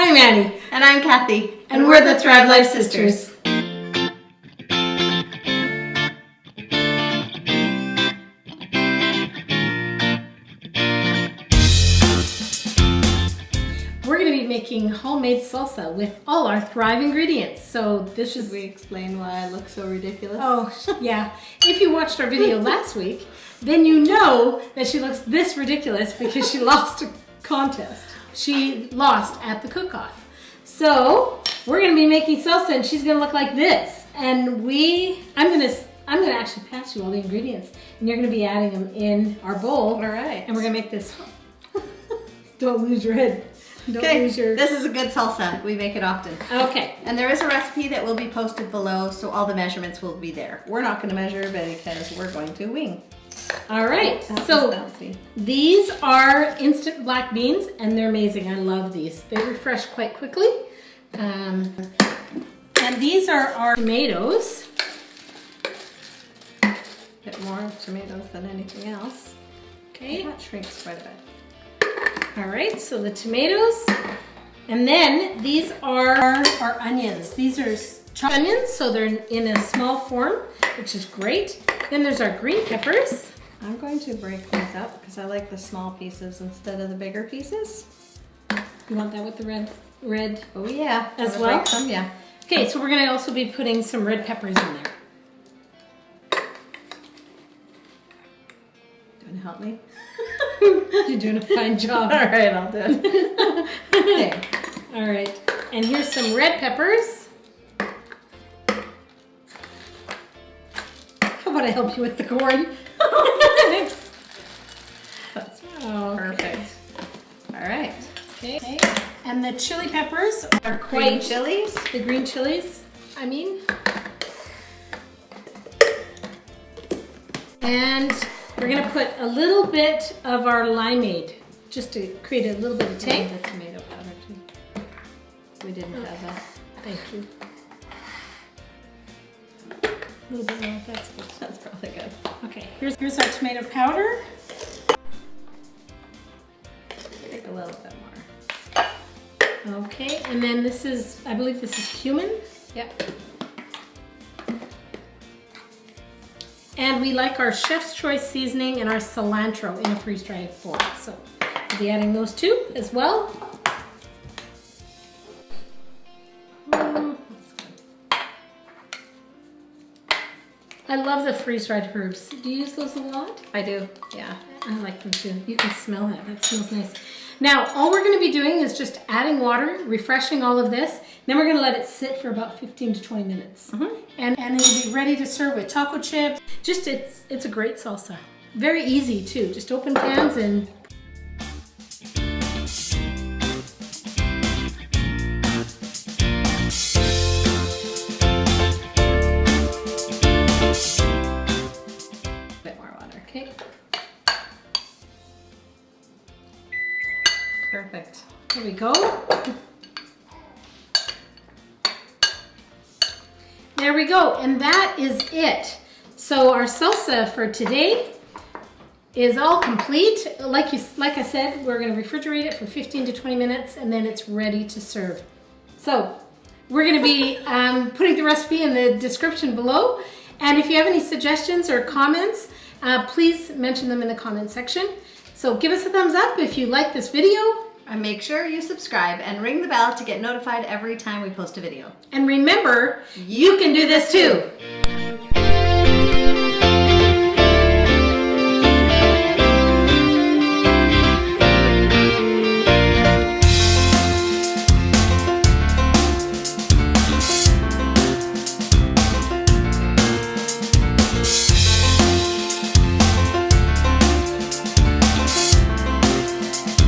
I'm Annie. And I'm Kathy. And we're the Thrive Life Sisters. We're going to be making homemade salsa with all our Thrive ingredients. So this Should we explain why I look so ridiculous? Oh, yeah. If you watched our video last week, then you know that she looks this ridiculous because she lost a contest. She lost at the cook-off. So we're going to be making salsa and she's going to look like this. And I'm going to actually pass you all the ingredients and you're going to be adding them in our bowl. All right. And we're going to make this. Don't lose your head. This is a good salsa. We make it often. Okay. And there is a recipe that will be posted below, so all the measurements will be there. We're not going to measure because we're going to wing. All right. So these are instant black beans, and they're amazing. I love these. They refresh quite quickly. And these are our tomatoes. A bit more tomatoes than anything else. Okay. That shrinks quite a bit. All right, so the tomatoes, and then these are our onions. These are chopped onions, so they're in a small form, which is great. Then there's our green peppers. I'm going to break these up because I like the small pieces instead of the bigger pieces. You want that with the red? Oh yeah, as well. Break them, yeah. Okay, so we're going to also be putting some red peppers in there. Do you want to help me? You're doing a fine job. All right, I'll do it. Okay. All right, and here's some red peppers. How about I help you with the corn? Thanks. That's perfect. All right. Okay. And the chili peppers are Green chilies. The green chilies, I mean. And we're going to put a little bit of our limeade, just to create a little bit of tang. The tomato powder too. We didn't have that. Thank you. A little bit more, that's good. That's probably good. Okay, here's our tomato powder. Take a little bit more. Okay, and then this is, I believe this is cumin. Yep. And we like our Chef's Choice seasoning and our cilantro in a freeze-dried form. So we'll be adding those two as well. I love the freeze-dried herbs. Do you use those a lot? I do, yeah. I like them too. You can smell that. That smells nice. Now, all we're going to be doing is just adding water, refreshing all of this. Then we're going to let it sit for about 15 to 20 minutes. And it'll be ready to serve with taco chips. Just, it's a great salsa. Very easy too. Just open pans and... A bit more water. Okay. Perfect. There we go. There we go, and that is it. So our salsa for today is all complete. Like I said, we're going to refrigerate it for 15 to 20 minutes, and then it's ready to serve. So we're going to be putting the recipe in the description below. And if you have any suggestions or comments, please mention them in the comment section. So give us a thumbs up if you like this video. And make sure you subscribe and ring the bell to get notified every time we post a video. And remember, you can do this too.